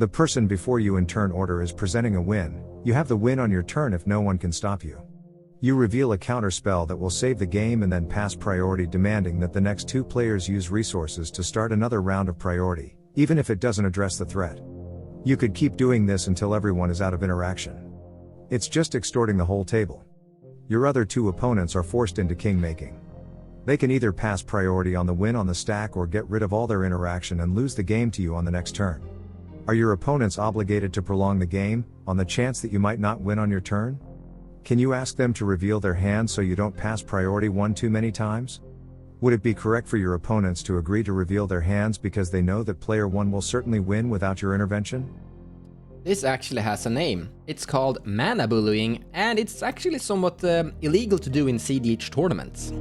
The person before you in turn order is presenting a win. You have the win on your turn if no one can stop you. You reveal a counterspell that will save the game and then pass priority, demanding that the next two players use resources to start another round of priority, even if it doesn't address the threat. You could keep doing this until everyone is out of interaction. It's just extorting the whole table. Your other two opponents are forced into king-making. They can either pass priority on the win on the stack or get rid of all their interaction and lose the game to you on the next turn. Are your opponents obligated to prolong the game, on the chance that you might not win on your turn? Can you ask them to reveal their hand so you don't pass priority one too many times? Would it be correct for your opponents to agree to reveal their hands because they know that player 1 will certainly win without your intervention? This actually has a name. It's called Manabulling, and it's actually somewhat illegal to do in cEDH tournaments.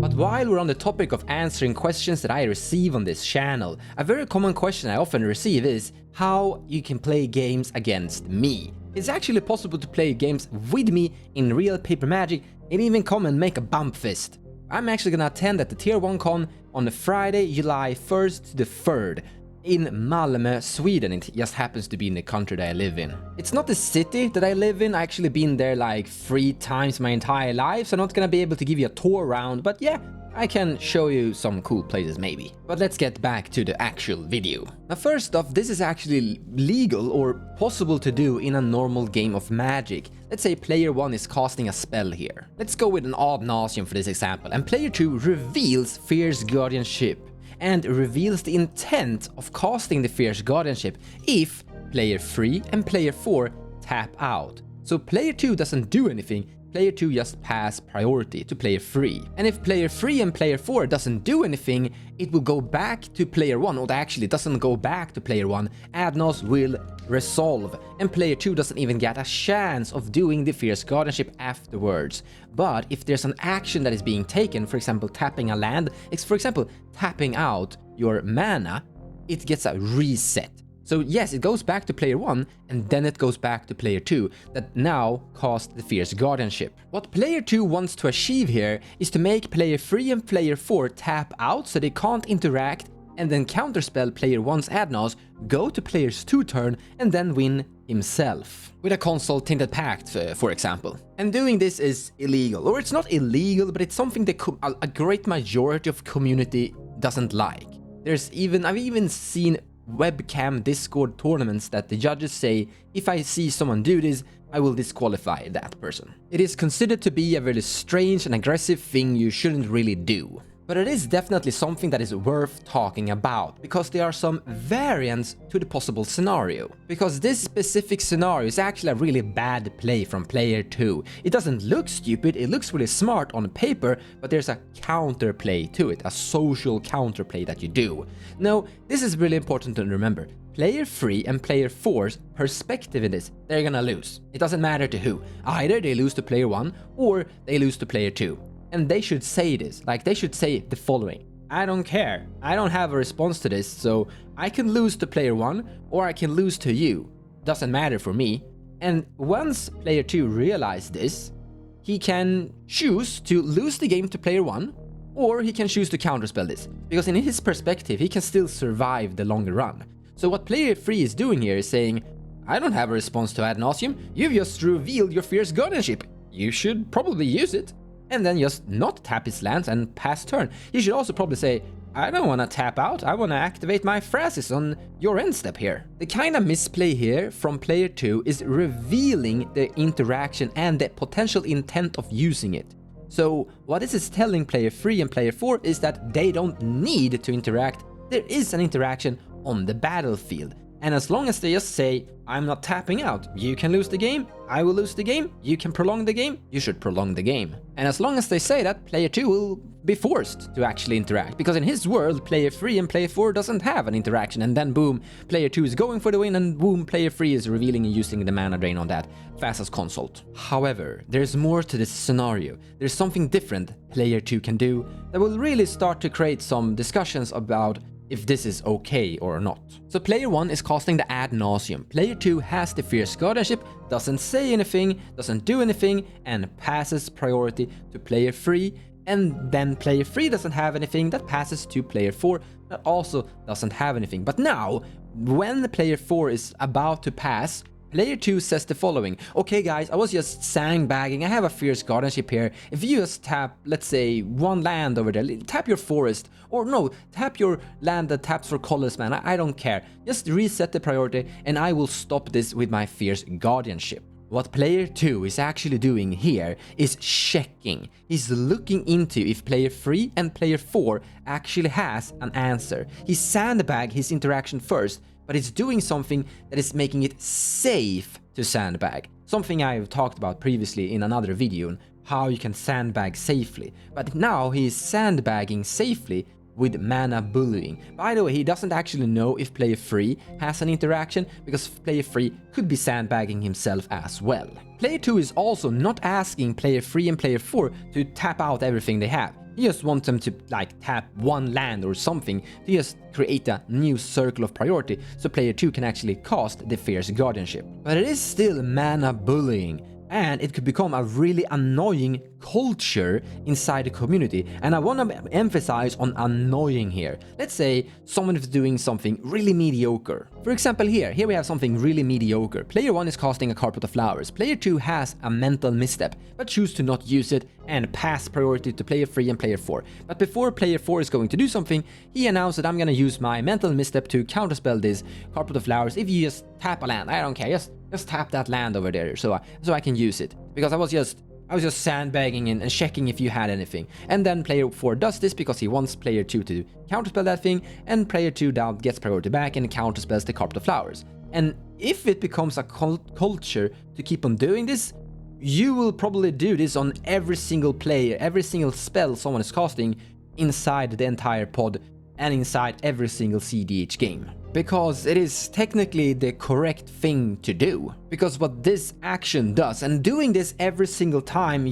But while we're on the topic of answering questions that I receive on this channel, a very common question I often receive is how you can play games against me. It's actually possible to play games with me in real paper Magic and even come and make a bump fist. I'm actually gonna attend at the Tier 1 Con on the Friday, July 1st to the 3rd in Malmö, Sweden. It just happens to be in the country that I live in. It's not the city that I live in. I actually been there like 3 times my entire life, so I'm not gonna be able to give you a tour around, but yeah, I can show you some cool places maybe. But let's get back to the actual video. Now first off, this is actually legal or possible to do in a normal game of Magic. Let's say player 1 is casting a spell here. Let's go with an ad nauseam for this example, and player 2 reveals Fierce Guardianship and reveals the intent of casting the Fierce Guardianship if player 3 and player 4 tap out. So player 2 doesn't do anything, player 2 just pass priority to player 3. And if player 3 and player 4 doesn't do anything, it will go back to player 1, or actually doesn't go back to player 1, Adnos will resolve, and player 2 doesn't even get a chance of doing the Fierce Guardianship afterwards. But if there's an action that is being taken, for example tapping a land, for example tapping out your mana, it gets a reset. So yes, it goes back to player 1, and then it goes back to player 2, that now cast the Fierce Guardianship. What player 2 wants to achieve here is to make player 3 and player 4 tap out so they can't interact, and then counterspell player 1's Adnos, go to player's 2 turn, and then win himself. With a console Tinted Pact, for example. And doing this is illegal. Or it's not illegal, but it's something that a great majority of community doesn't like. I've even seen webcam Discord tournaments that the judges say, if I see someone do this, I will disqualify that person. It is considered to be a very strange and aggressive thing you shouldn't really do. But it is definitely something that is worth talking about, because there are some variants to the possible scenario. Because this specific scenario is actually a really bad play from player 2. It doesn't look stupid, it looks really smart on paper, but there's a counterplay to it, a social counterplay that you do. Now, this is really important to remember. Player 3 and player 4's perspective in this, they're gonna lose. It doesn't matter to who. Either they lose to player 1 or they lose to player 2. And they should say this, like they should say the following: I don't care, I don't have a response to this, so I can lose to player 1 or I can lose to you. Doesn't matter for me. And once player 2 realizes this, he can choose to lose the game to player 1, or he can choose to counterspell this, because in his perspective he can still survive the longer run. So what player 3 is doing here is saying, I don't have a response to ad nauseam, you've just revealed your Fierce Guardianship, you should probably use it. And then just not tap his lands and pass turn. He should also probably say, I don't want to tap out, I want to activate my phrases on your end step here. The kind of misplay here from player 2 is revealing the interaction and the potential intent of using it. So what this is telling player 3 and player 4 is that they don't need to interact, there is an interaction on the battlefield. And as long as they just say, I'm not tapping out, you can lose the game, I will lose the game, you can prolong the game, you should prolong the game. And as long as they say that, player 2 will be forced to actually interact, because in his world, player 3 and player 4 doesn't have an interaction, and then boom, player 2 is going for the win, and boom, player 3 is revealing and using the mana drain on that fastest consult. However, there's more to this scenario. There's something different player 2 can do that will really start to create some discussions about if this is okay or not. So player 1 is casting the ad nauseam, player 2 has the Fierce Guardianship, doesn't say anything, doesn't do anything, and passes priority to player 3, and then player 3 doesn't have anything, that passes to player 4 that also doesn't have anything. But now, when the player 4 is about to pass, player 2 says the following: okay guys, I was just sandbagging, I have a fierce guardianship here, if you just tap, let's say, one land over there, tap your forest, or no, tap your land that taps for colorless mana, I don't care, just reset the priority and I will stop this with my fierce guardianship. What player 2 is actually doing here is checking. He's looking into if player 3 and player 4 actually has an answer. He sandbag his interaction first, but it's doing something that is making it safe to sandbag. Something I've talked about previously in another video on how you can sandbag safely. But now he is sandbagging safely with Manabulling. By the way, he doesn't actually know if player 3 has an interaction, because player 3 could be sandbagging himself as well. Player 2 is also not asking player 3 and player 4 to tap out everything they have. He just wants them to like tap one land or something to just create a new circle of priority so player 2 can actually cast the Fierce Guardianship. But it is still Manabulling, and it could become a really annoying culture inside the community. And I want to emphasize on annoying here. Let's say someone is doing something really mediocre. For example, here we have something really mediocre. Player 1 is casting a Carpet of Flowers. Player 2 has a mental misstep, but choose to not use it and pass priority to player 3 and player 4. But before player 4 is going to do something, he announced that I'm going to use my mental misstep to counterspell this Carpet of Flowers. If you just tap a land, I don't care, just tap that land over there so I can use it. Because I was just sandbagging and checking if you had anything. And then player 4 does this because he wants player 2 to counterspell that thing, and player 2 down gets priority back and counterspells the Carpet of Flowers. And if it becomes a culture to keep on doing this, you will probably do this on every single player, every single spell someone is casting inside the entire pod and inside every single cEDH game. Because it is technically the correct thing to do. Because what this action does, and doing this every single time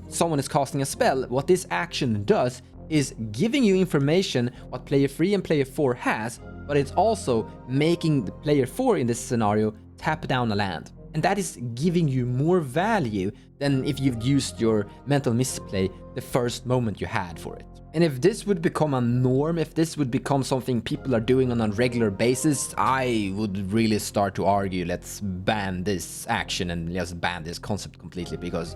someone is casting a spell, what this action does is giving you information what player 3 and player 4 has, but it's also making the player 4 in this scenario tap down a land. And that is giving you more value than if you've used your mental misplay the first moment you had for it. And if this would become a norm, if this would become something people are doing on a regular basis, I would really start to argue, let's ban this action and just ban this concept completely, because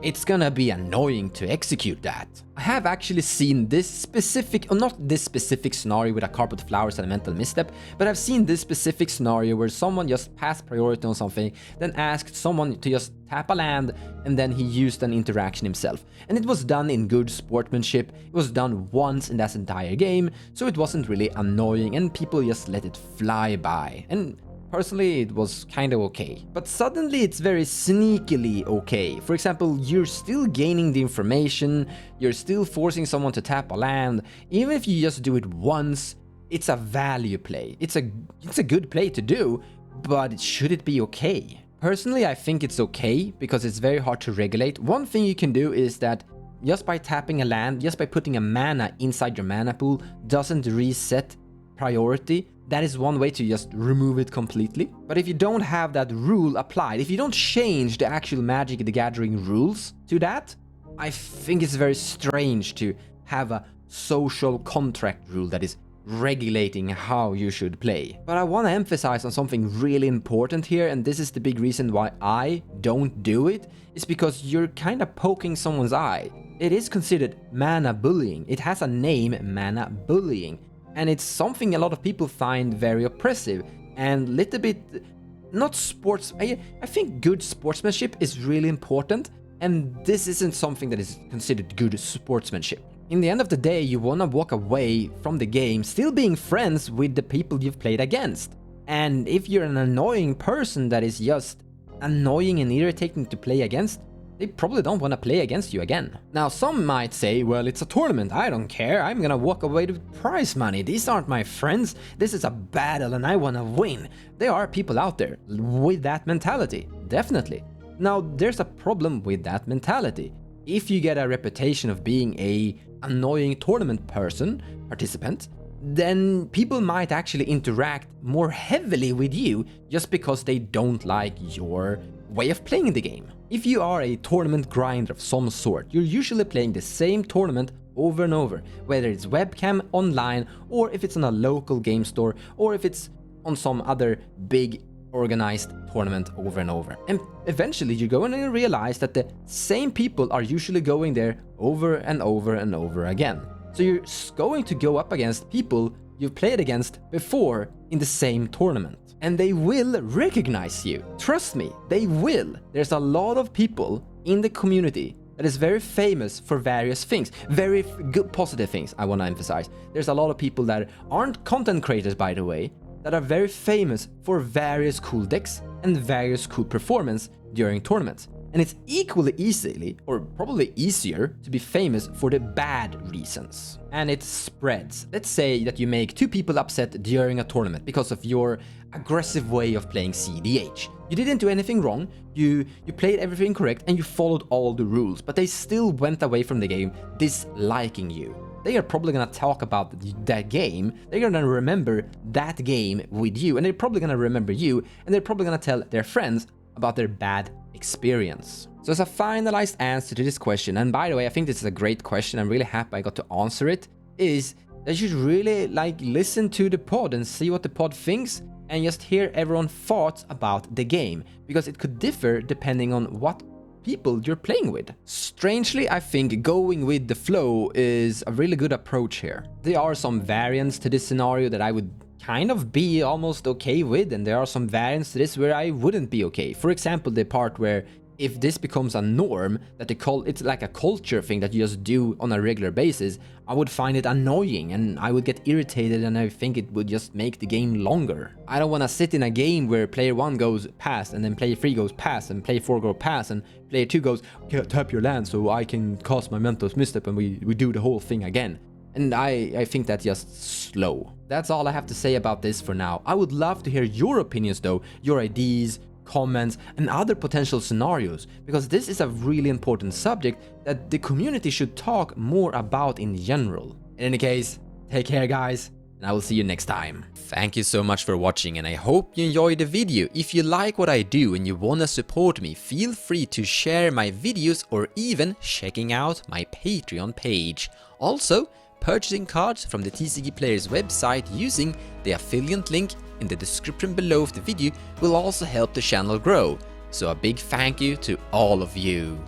it's gonna be annoying to execute that. I have actually seen this specific, or not this specific scenario with a Carpet of Flowers and a mental misstep, but I've seen this specific scenario where someone just passed priority on something, then asked someone to just tap a land, and then he used an interaction himself. And it was done in good sportsmanship, it was done once in that entire game, so it wasn't really annoying and people just let it fly by. And personally, it was kind of okay. But suddenly it's very sneakily okay. For example, you're still gaining the information, you're still forcing someone to tap a land. Even if you just do it once, it's a value play. It's a good play to do, but should it be okay? Personally, I think it's okay because it's very hard to regulate. One thing you can do is that just by tapping a land, just by putting a mana inside your mana pool, doesn't reset priority. That is one way to just remove it completely. But if you don't have that rule applied, if you don't change the actual Magic the Gathering rules to that, I think it's very strange to have a social contract rule that is regulating how you should play. But I want to emphasize on something really important here, and this is the big reason why I don't do it, is because you're kind of poking someone's eye. It is considered Manabulling. It has a name, Manabulling. And it's something a lot of people find very oppressive and little bit not sports. I think good sportsmanship is really important, and this isn't something that is considered good sportsmanship. In the end of the day, you want to walk away from the game still being friends with the people you've played against. And if you're an annoying person that is just annoying and irritating to play against, they probably don't want to play against you again. Now, some might say, well, it's a tournament, I don't care, I'm gonna walk away with prize money, these aren't my friends, this is a battle and I wanna win. There are people out there with that mentality, definitely. Now, there's a problem with that mentality. If you get a reputation of being a annoying tournament participant, then people might actually interact more heavily with you just because they don't like your way of playing the game. If you are a tournament grinder of some sort, you're usually playing the same tournament over and over, whether it's webcam, online, or if it's on a local game store, or if it's on some other big organized tournament over and over. And eventually you're going to realize that the same people are usually going there over and over and over again. So you're going to go up against people you've played against before in the same tournament. And they will recognize you. Trust me, they will. There's a lot of people in the community that is very famous for various things. Very good positive things, I want to emphasize. There's a lot of people that aren't content creators, by the way, that are very famous for various cool decks and various cool performance during tournaments. And it's equally easily, or probably easier, to be famous for the bad reasons. And it spreads. Let's say that you make 2 people upset during a tournament because of your aggressive way of playing cEDH. You didn't do anything wrong, you played everything correct, and you followed all the rules, but they still went away from the game disliking you. They are probably gonna talk about that game, they're gonna remember that game with you, and they're probably gonna remember you, and they're probably gonna tell their friends about their bad experience. So as a finalized answer to this question, and by the way, I think this is a great question, I'm really happy I got to answer it, is that you should really listen to the pod and see what the pod thinks, and just hear everyone's thoughts about the game, because it could differ depending on what people you're playing with. Strangely, I think going with the flow is a really good approach here. There are some variants to this scenario that I would kind of be almost okay with, and there are some variants to this where I wouldn't be okay. For example, the part where if this becomes a norm, that it's like a culture thing that you just do on a regular basis, I would find it annoying and I would get irritated, and I think it would just make the game longer. I don't want to sit in a game where player 1 goes past, and then player 3 goes past, and player 4 goes past, and player 2 goes, okay, tap your land so I can cast my Mentos misstep, and we do the whole thing again. And I think that's just slow. That's all I have to say about this for now. I would love to hear your opinions though, your ideas, comments, and other potential scenarios, because this is a really important subject that the community should talk more about in general. In any case, take care guys, and I will see you next time. Thank you so much for watching, and I hope you enjoyed the video. If you like what I do and you wanna support me, feel free to share my videos or even checking out my Patreon page. Also, purchasing cards from the TCG Players website using the affiliate link in the description below of the video will also help the channel grow. So a big thank you to all of you.